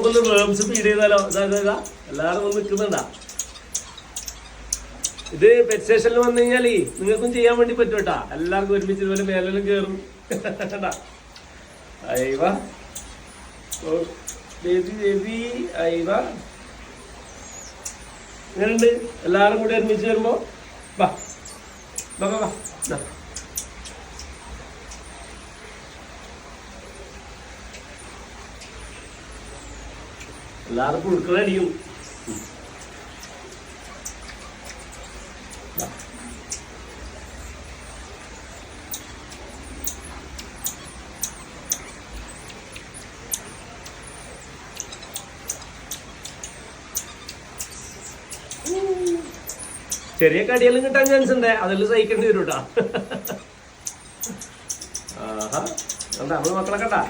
എല്ലാവർക്കും worms feed ചെയ്താലോ? എല്ലാവരും ഒന്ന് നിൽക്കുന്നുണ്ടാ? ഇത് പെറ്റ് സ്റ്റേഷനിൽ വന്നു കഴിഞ്ഞാലേ നിങ്ങൾക്കും ചെയ്യാൻ വേണ്ടി പറ്റും കേട്ടാ. എല്ലാവർക്കും ഒരുമിച്ച് ഇതുപോലെ മേലെല്ലാം കയറും. അയവ ബേബി ബേബി അയവ ഇങ്ങനെയുണ്ട്. എല്ലാവരും കൂടി ഒരുമിച്ച് വരുമ്പോ വാ വാ വാ വാ. എല്ലാവരും പുഴുക്കളടിക്കും. ചെറിയ കടിയെല്ലാം കിട്ടാൻ ചാൻസ് ഉണ്ട്. അതെല്ലാം സഹിക്കേണ്ടി വരും കേട്ടാ. ആഹാ, നമ്മളെ മക്കളെ കണ്ടാ